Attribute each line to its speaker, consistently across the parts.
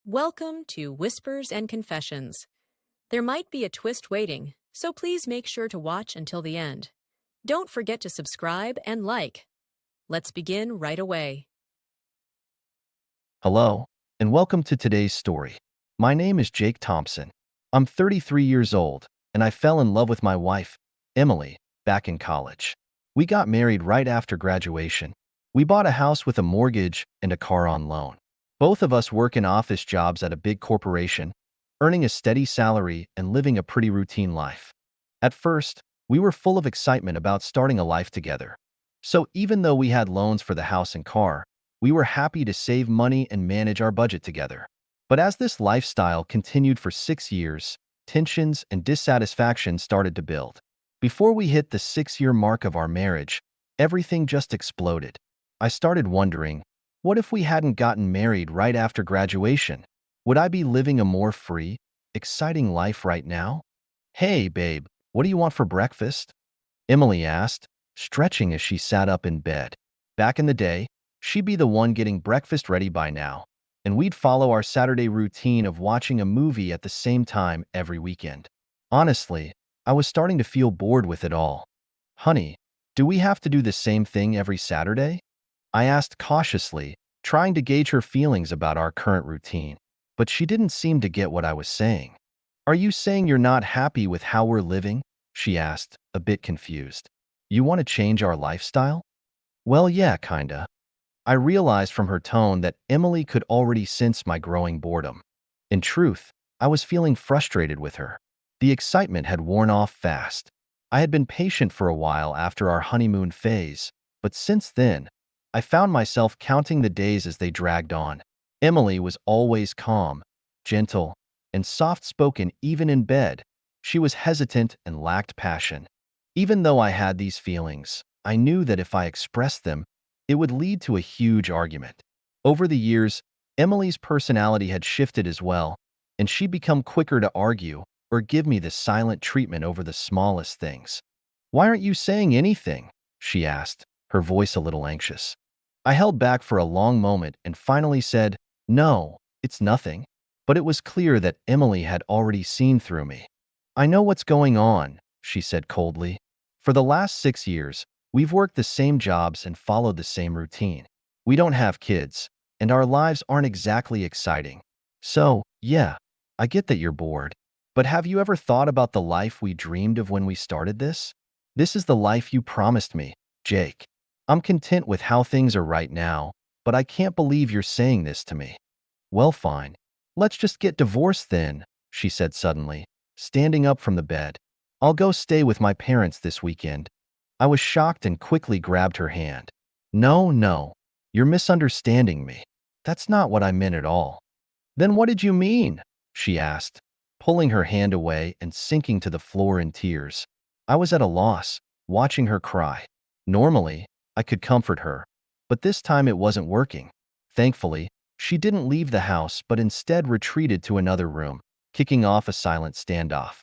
Speaker 1: Welcome to Whispers and Confessions. There might be a twist waiting, so please make sure to watch until the end. Don't forget to subscribe and like. Let's begin right away.
Speaker 2: Hello, and welcome to today's story. My name is Jake Thompson. I'm 33 years old, and I fell in love with my wife, Emily, back in college. We got married right after graduation. We bought a house with a mortgage and a car on loan. Both of us work in office jobs at a big corporation, earning a steady salary and living a pretty routine life. At first, we were full of excitement about starting a life together. So even though we had loans for the house and car, we were happy to save money and manage our budget together. But as this lifestyle continued for 6 years, tensions and dissatisfaction started to build. Before we hit the 6-year mark of our marriage, everything just exploded. I started wondering, what if we hadn't gotten married right after graduation? Would I be living a more free, exciting life right now? "Hey, babe, what do you want for breakfast?" Emily asked, stretching as she sat up in bed. Back in the day, she'd be the one getting breakfast ready by now, and we'd follow our Saturday routine of watching a movie at the same time every weekend. Honestly, I was starting to feel bored with it all. "Honey, do we have to do the same thing every Saturday?" I asked cautiously, trying to gauge her feelings about our current routine. But she didn't seem to get what I was saying. "Are you saying you're not happy with how we're living?" she asked, a bit confused. "You want to change our lifestyle?" "Well, yeah, kinda." I realized from her tone that Emily could already sense my growing boredom. In truth, I was feeling frustrated with her. The excitement had worn off fast. I had been patient for a while after our honeymoon phase, but since then, I found myself counting the days as they dragged on. Emily was always calm, gentle, and soft-spoken even in bed. She was hesitant and lacked passion. Even though I had these feelings, I knew that if I expressed them, it would lead to a huge argument. Over the years, Emily's personality had shifted as well, and she'd become quicker to argue or give me the silent treatment over the smallest things. "Why aren't you saying anything?" she asked, her voice a little anxious. I held back for a long moment and finally said, "No, it's nothing." But it was clear that Emily had already seen through me. "I know what's going on," she said coldly. "For the last 6 years, we've worked the same jobs and followed the same routine. We don't have kids, and our lives aren't exactly exciting. So, yeah, I get that you're bored. But have you ever thought about the life we dreamed of when we started this? This is the life you promised me, Jake. I'm content with how things are right now, but I can't believe you're saying this to me." "Well, fine. Let's just get divorced then," she said suddenly, standing up from the bed. "I'll go stay with my parents this weekend." I was shocked and quickly grabbed her hand. "No, no. You're misunderstanding me. That's not what I meant at all." "Then what did you mean?" she asked, pulling her hand away and sinking to the floor in tears. I was at a loss, watching her cry. Normally, I could comfort her, but this time it wasn't working. Thankfully, she didn't leave the house but instead retreated to another room, kicking off a silent standoff.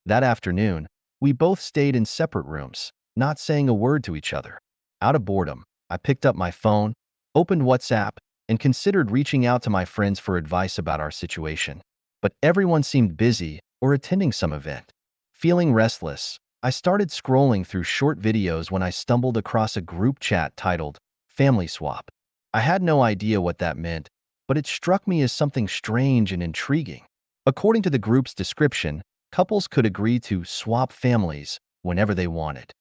Speaker 2: That afternoon, we both stayed in separate rooms, not saying a word to each other. Out of boredom, I picked up my phone, opened WhatsApp, and considered reaching out to my friends for advice about our situation. But everyone seemed busy or attending some event. Feeling restless, I started scrolling through short videos when I stumbled across a group chat titled Family Swap. I had no idea what that meant, but it struck me as something strange and intriguing. According to the group's description, couples could agree to swap families whenever they wanted.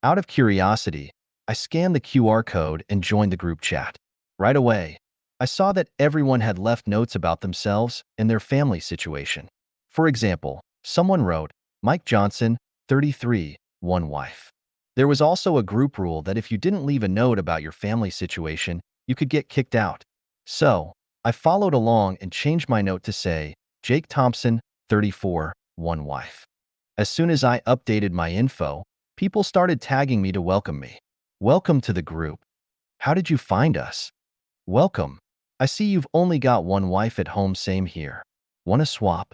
Speaker 2: Out of curiosity, I scanned the QR code and joined the group chat. Right away, I saw that everyone had left notes about themselves and their family situation. For example, someone wrote, "Mike Johnson, 33, one wife." There was also a group rule that if you didn't leave a note about your family situation, you could get kicked out. So, I followed along and changed my note to say, "Jake Thompson, 34, one wife." As soon as I updated my info, people started tagging me to welcome me. "Welcome to the group. How did you find us?" "Welcome. I see you've only got one wife at home, same here. Want to swap?"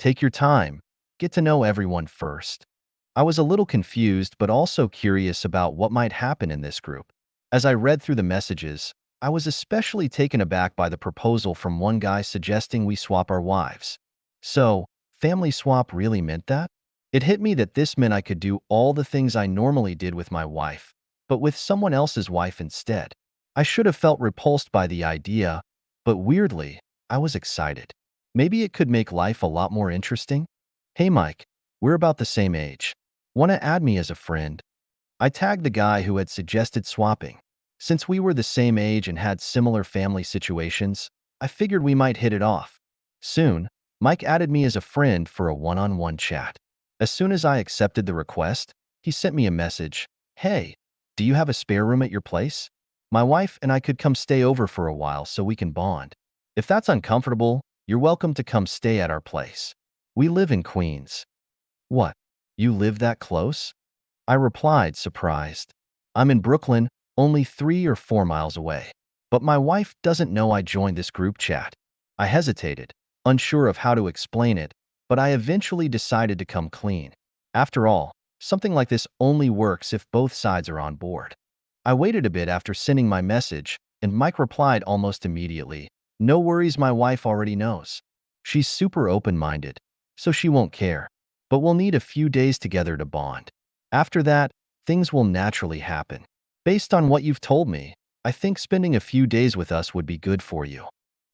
Speaker 2: "Take your time. Get to know everyone first." I was a little confused but also curious about what might happen in this group. As I read through the messages, I was especially taken aback by the proposal from one guy suggesting we swap our wives. So, family swap really meant that? It hit me that this meant I could do all the things I normally did with my wife, but with someone else's wife instead. I should have felt repulsed by the idea, but weirdly, I was excited. Maybe it could make life a lot more interesting? Hey Mike, we're about the same age. Wanna add me as a friend? I tagged the guy who had suggested swapping. Since we were the same age and had similar family situations, I figured we might hit it off. Soon, Mike added me as a friend for a one-on-one chat. As soon as I accepted the request, he sent me a message. Hey, do you have a spare room at your place? My wife and I could come stay over for a while so we can bond. If that's uncomfortable, you're welcome to come stay at our place. We live in Queens. What? You live that close? I replied, surprised. I'm in Brooklyn, only 3 or 4 miles away. But my wife doesn't know I joined this group chat. I hesitated, unsure of how to explain it, but I eventually decided to come clean. After all, something like this only works if both sides are on board. I waited a bit after sending my message, and Mike replied almost immediately, "No worries, my wife already knows. She's super open-minded, so she won't care. But we'll need a few days together to bond. After that, things will naturally happen. Based on what you've told me, I think spending a few days with us would be good for you."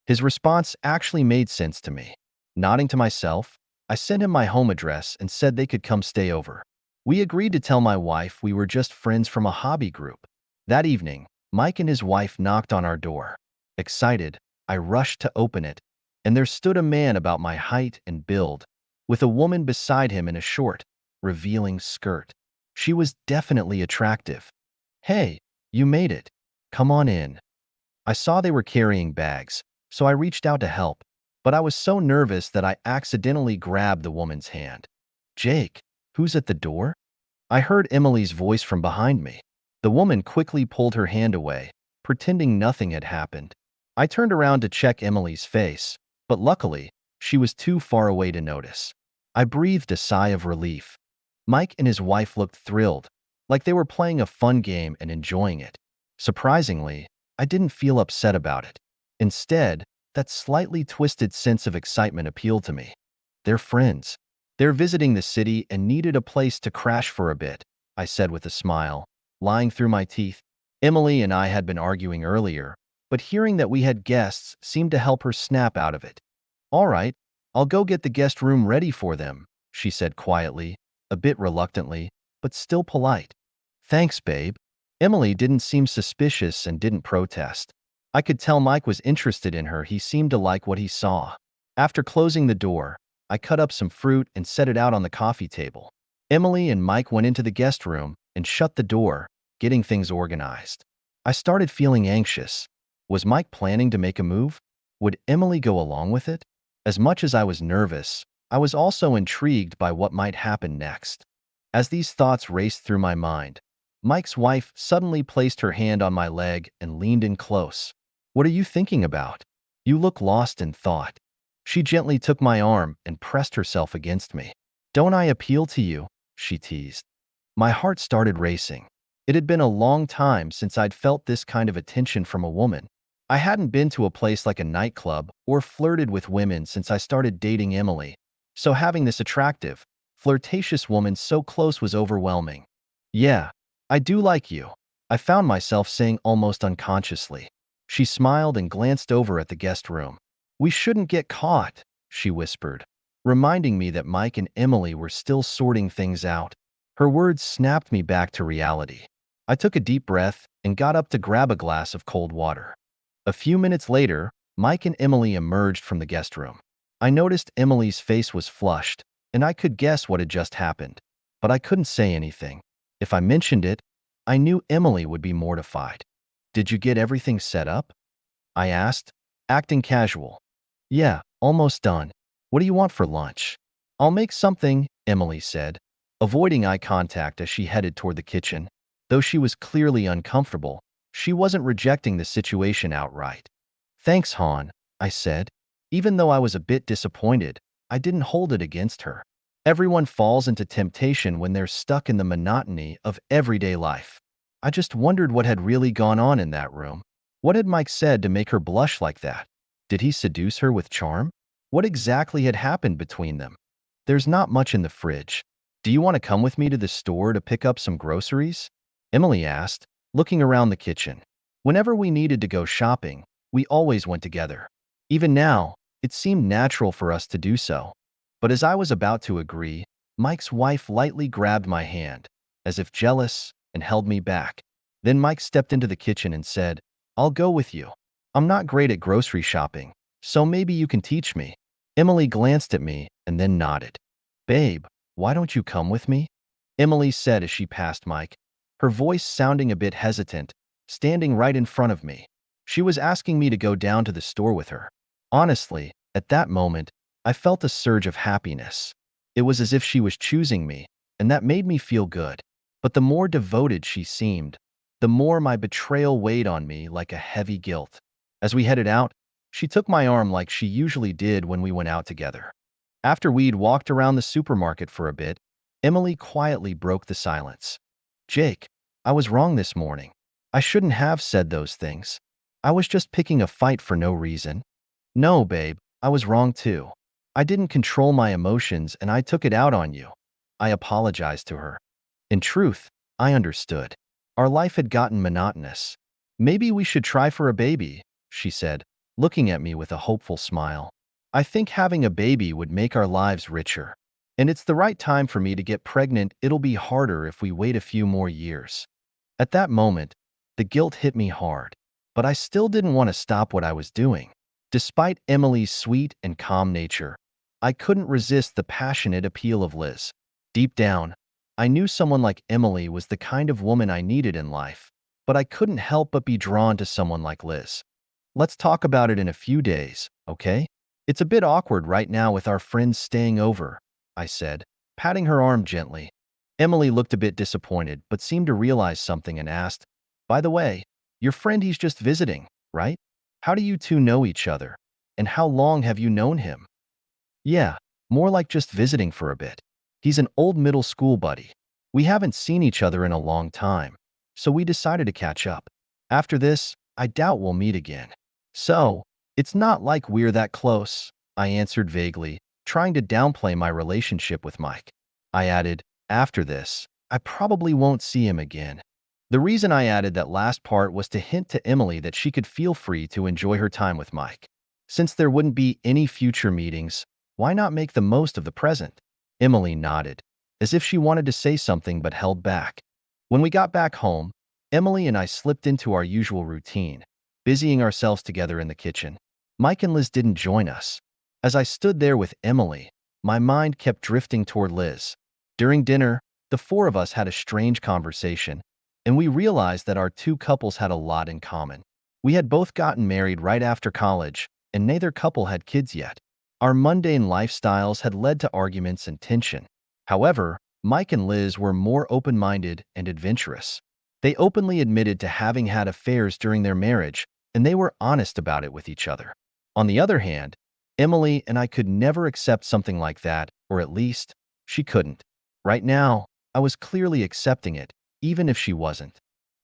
Speaker 2: His response actually made sense to me. Nodding to myself, I sent him my home address and said they could come stay over. We agreed to tell my wife we were just friends from a hobby group. That evening, Mike and his wife knocked on our door. Excited, I rushed to open it, and there stood a man about my height and build, with a woman beside him in a short, revealing skirt. She was definitely attractive. "Hey, you made it. Come on in." I saw they were carrying bags, so I reached out to help, but I was so nervous that I accidentally grabbed the woman's hand. "Jake, who's at the door?" I heard Emily's voice from behind me. The woman quickly pulled her hand away, pretending nothing had happened. I turned around to check Emily's face, but luckily, she was too far away to notice. I breathed a sigh of relief. Mike and his wife looked thrilled, like they were playing a fun game and enjoying it. Surprisingly, I didn't feel upset about it. Instead, that slightly twisted sense of excitement appealed to me. They're friends. They're visiting the city and needed a place to crash for a bit, I said with a smile, lying through my teeth. Emily and I had been arguing earlier, but hearing that we had guests seemed to help her snap out of it. "All right, I'll go get the guest room ready for them," she said quietly, a bit reluctantly, but still polite. "Thanks, babe." Emily didn't seem suspicious and didn't protest. I could tell Mike was interested in her. He seemed to like what he saw. After closing the door, I cut up some fruit and set it out on the coffee table. Emily and Mike went into the guest room and shut the door, getting things organized. I started feeling anxious. Was Mike planning to make a move? Would Emily go along with it? As much as I was nervous, I was also intrigued by what might happen next. As these thoughts raced through my mind, Mike's wife suddenly placed her hand on my leg and leaned in close. "What are you thinking about? You look lost in thought." She gently took my arm and pressed herself against me. "Don't I appeal to you?" she teased. My heart started racing. It had been a long time since I'd felt this kind of attention from a woman. I hadn't been to a place like a nightclub or flirted with women since I started dating Emily, so having this attractive, flirtatious woman so close was overwhelming. "Yeah, I do like you," I found myself saying almost unconsciously. She smiled and glanced over at the guest room. "We shouldn't get caught," she whispered, reminding me that Mike and Emily were still sorting things out. Her words snapped me back to reality. I took a deep breath and got up to grab a glass of cold water. A few minutes later, Mike and Emily emerged from the guest room. I noticed Emily's face was flushed, and I could guess what had just happened, but I couldn't say anything. If I mentioned it, I knew Emily would be mortified. "Did you get everything set up?" I asked, acting casual. "Yeah, almost done. What do you want for lunch?" "I'll make something," Emily said, avoiding eye contact as she headed toward the kitchen. Though she was clearly uncomfortable, she wasn't rejecting the situation outright. "Thanks, Han," I said. Even though I was a bit disappointed, I didn't hold it against her. Everyone falls into temptation when they're stuck in the monotony of everyday life. I just wondered what had really gone on in that room. What had Mike said to make her blush like that? Did he seduce her with charm? What exactly had happened between them? There's not much in the fridge. Do you want to come with me to the store to pick up some groceries? Emily asked, looking around the kitchen. Whenever we needed to go shopping, we always went together. Even now, it seemed natural for us to do so. But as I was about to agree, Mike's wife lightly grabbed my hand, as if jealous, and held me back. Then Mike stepped into the kitchen and said, "I'll go with you. I'm not great at grocery shopping, so maybe you can teach me." Emily glanced at me and then nodded. "Babe, why don't you come with me?" Emily said as she passed Mike, her voice sounding a bit hesitant, standing right in front of me. She was asking me to go down to the store with her. Honestly, at that moment, I felt a surge of happiness. It was as if she was choosing me, and that made me feel good. But the more devoted she seemed, the more my betrayal weighed on me like a heavy guilt. As we headed out, she took my arm like she usually did when we went out together. After we'd walked around the supermarket for a bit, Emily quietly broke the silence. "Jake, I was wrong this morning. I shouldn't have said those things. I was just picking a fight for no reason." "No, babe, I was wrong too. I didn't control my emotions and I took it out on you." I apologized to her. In truth, I understood. Our life had gotten monotonous. "Maybe we should try for a baby," she said, looking at me with a hopeful smile. "I think having a baby would make our lives richer. And it's the right time for me to get pregnant. It'll be harder if we wait a few more years." At that moment, the guilt hit me hard, but I still didn't want to stop what I was doing. Despite Emily's sweet and calm nature, I couldn't resist the passionate appeal of Liz. Deep down, I knew someone like Emily was the kind of woman I needed in life, but I couldn't help but be drawn to someone like Liz. "Let's talk about it in a few days, okay? It's a bit awkward right now with our friends staying over," I said, patting her arm gently. Emily looked a bit disappointed but seemed to realize something and asked, "By the way, your friend, he's just visiting, right? How do you two know each other? And how long have you known him?" "Yeah, more like just visiting for a bit. He's an old middle school buddy. We haven't seen each other in a long time, so we decided to catch up. After this, I doubt we'll meet again." "So, it's not like we're that close," I answered vaguely, trying to downplay my relationship with Mike. I added, "After this, I probably won't see him again." The reason I added that last part was to hint to Emily that she could feel free to enjoy her time with Mike. Since there wouldn't be any future meetings, why not make the most of the present? Emily nodded, as if she wanted to say something but held back. When we got back home, Emily and I slipped into our usual routine, busying ourselves together in the kitchen. Mike and Liz didn't join us. As I stood there with Emily, my mind kept drifting toward Liz. During dinner, the four of us had a strange conversation, and we realized that our two couples had a lot in common. We had both gotten married right after college, and neither couple had kids yet. Our mundane lifestyles had led to arguments and tension. However, Mike and Liz were more open-minded and adventurous. They openly admitted to having had affairs during their marriage, and they were honest about it with each other. On the other hand, Emily and I could never accept something like that, or at least, she couldn't. Right now, I was clearly accepting it, even if she wasn't.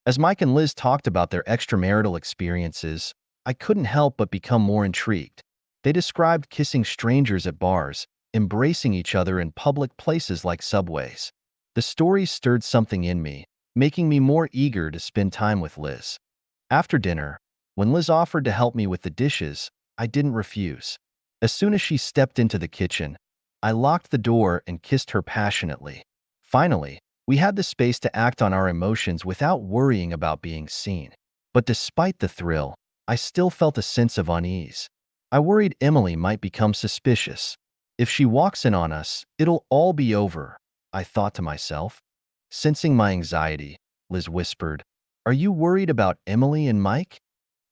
Speaker 2: As Mike and Liz talked about their extramarital experiences, I couldn't help but become more intrigued. They described kissing strangers at bars, embracing each other in public places like subways. The stories stirred something in me, making me more eager to spend time with Liz. After dinner, when Liz offered to help me with the dishes, I didn't refuse. As soon as she stepped into the kitchen, I locked the door and kissed her passionately. Finally, we had the space to act on our emotions without worrying about being seen. But despite the thrill, I still felt a sense of unease. I worried Emily might become suspicious. If she walks in on us, it'll all be over, I thought to myself. Sensing my anxiety, Liz whispered, "Are you worried about Emily and Mike?"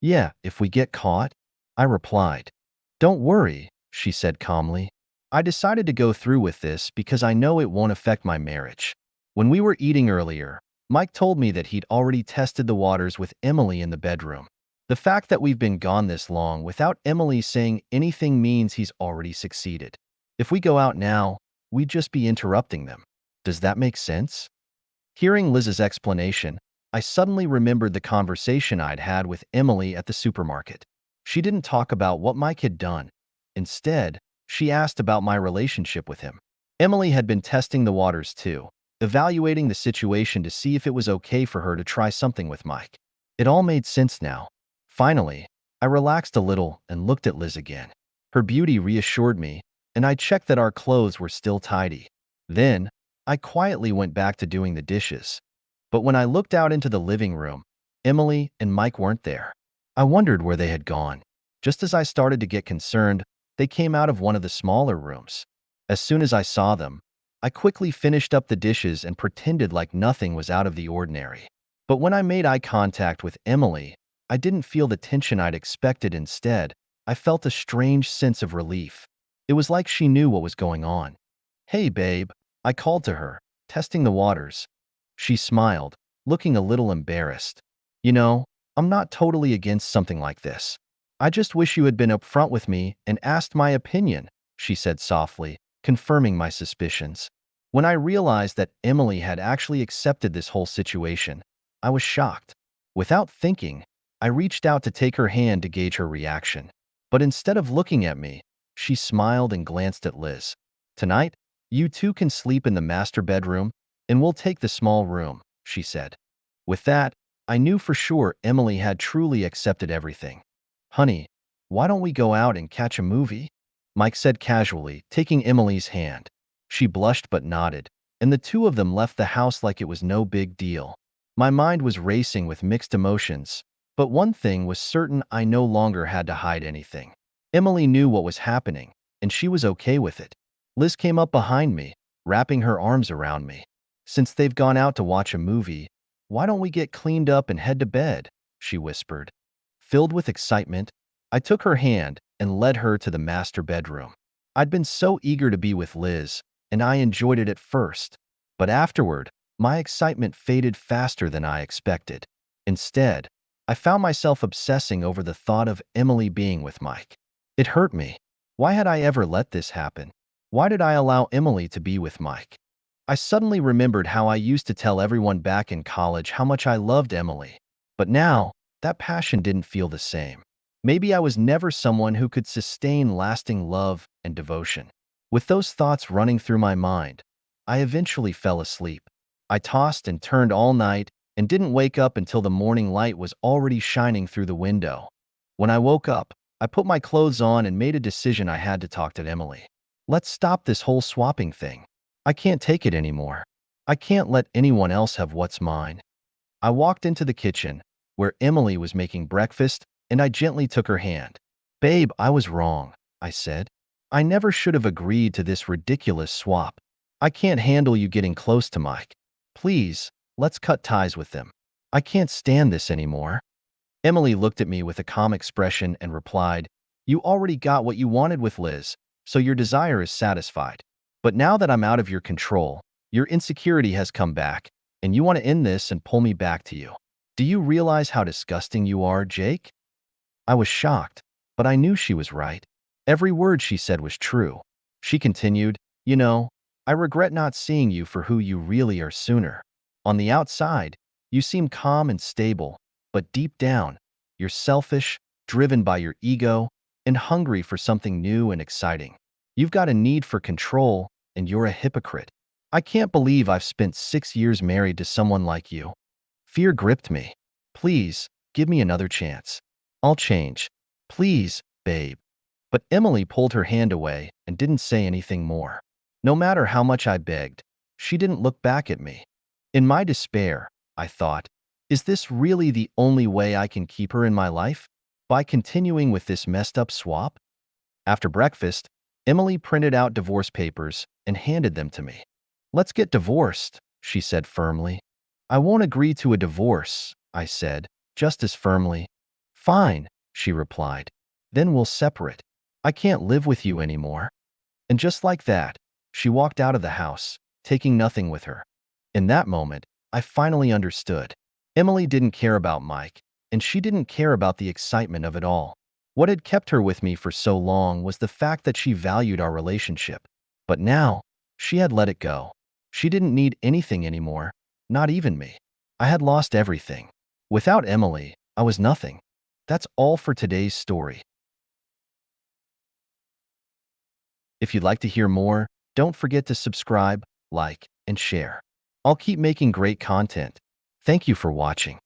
Speaker 2: "Yeah, if we get caught," I replied. "Don't worry," she said calmly. "I decided to go through with this because I know it won't affect my marriage." When we were eating earlier, Mike told me that he'd already tested the waters with Emily in the bedroom. The fact that we've been gone this long without Emily saying anything means he's already succeeded. If we go out now, we'd just be interrupting them. Does that make sense? Hearing Liz's explanation, I suddenly remembered the conversation I'd had with Emily at the supermarket. She didn't talk about what Mike had done. Instead, she asked about my relationship with him. Emily had been testing the waters too, evaluating the situation to see if it was okay for her to try something with Mike. It all made sense now. Finally, I relaxed a little and looked at Liz again. Her beauty reassured me, and I checked that our clothes were still tidy. Then, I quietly went back to doing the dishes. But when I looked out into the living room, Emily and Mike weren't there. I wondered where they had gone. Just as I started to get concerned, they came out of one of the smaller rooms. As soon as I saw them, I quickly finished up the dishes and pretended like nothing was out of the ordinary. But when I made eye contact with Emily, I didn't feel the tension I'd expected. Instead, I felt a strange sense of relief. It was like she knew what was going on. "Hey, babe," I called to her, testing the waters. She smiled, looking a little embarrassed. "You know, I'm not totally against something like this. I just wish you had been upfront with me and asked my opinion," she said softly, confirming my suspicions. When I realized that Emily had actually accepted this whole situation, I was shocked. Without thinking, I reached out to take her hand to gauge her reaction. But instead of looking at me, she smiled and glanced at Liz. "Tonight, you two can sleep in the master bedroom, and we'll take the small room," she said. With that, I knew for sure Emily had truly accepted everything. "Honey, why don't we go out and catch a movie?" Mike said casually, taking Emily's hand. She blushed but nodded, and the two of them left the house like it was no big deal. My mind was racing with mixed emotions, but one thing was certain: I no longer had to hide anything. Emily knew what was happening, and she was okay with it. Liz came up behind me, wrapping her arms around me. "Since they've gone out to watch a movie, why don't we get cleaned up and head to bed?" she whispered. Filled with excitement, I took her hand and led her to the master bedroom. I'd been so eager to be with Liz, and I enjoyed it at first. But afterward, my excitement faded faster than I expected. Instead, I found myself obsessing over the thought of Emily being with Mike. It hurt me. Why had I ever let this happen? Why did I allow Emily to be with Mike? I suddenly remembered how I used to tell everyone back in college how much I loved Emily. But now, that passion didn't feel the same. Maybe I was never someone who could sustain lasting love and devotion. With those thoughts running through my mind, I eventually fell asleep. I tossed and turned all night and didn't wake up until the morning light was already shining through the window. When I woke up, I put my clothes on and made a decision: I had to talk to Emily. Let's stop this whole swapping thing. I can't take it anymore. I can't let anyone else have what's mine. I walked into the kitchen, where Emily was making breakfast, and I gently took her hand. "Babe, I was wrong," I said. "I never should have agreed to this ridiculous swap. I can't handle you getting close to Mike. Please, let's cut ties with them. I can't stand this anymore." Emily looked at me with a calm expression and replied, "You already got what you wanted with Liz, so your desire is satisfied. But now that I'm out of your control, your insecurity has come back, and you want to end this and pull me back to you. Do you realize how disgusting you are, Jake?" I was shocked, but I knew she was right. Every word she said was true. She continued, "You know, I regret not seeing you for who you really are sooner. On the outside, you seem calm and stable, but deep down, you're selfish, driven by your ego, and hungry for something new and exciting. You've got a need for control, and you're a hypocrite. I can't believe I've spent 6 years married to someone like you." Fear gripped me. "Please, give me another chance. I'll change. Please, babe." But Emily pulled her hand away and didn't say anything more. No matter how much I begged, she didn't look back at me. In my despair, I thought, is this really the only way I can keep her in my life? By continuing with this messed up swap? After breakfast, Emily printed out divorce papers and handed them to me. "Let's get divorced," she said firmly. "I won't agree to a divorce," I said, just as firmly. "Fine," she replied. "Then we'll separate. I can't live with you anymore." And just like that, she walked out of the house, taking nothing with her. In that moment, I finally understood. Emily didn't care about Mike, and she didn't care about the excitement of it all. What had kept her with me for so long was the fact that she valued our relationship. But now, she had let it go. She didn't need anything anymore, not even me. I had lost everything. Without Emily, I was nothing. That's all for today's story. If you'd like to hear more, don't forget to subscribe, like, and share. I'll keep making great content. Thank you for watching.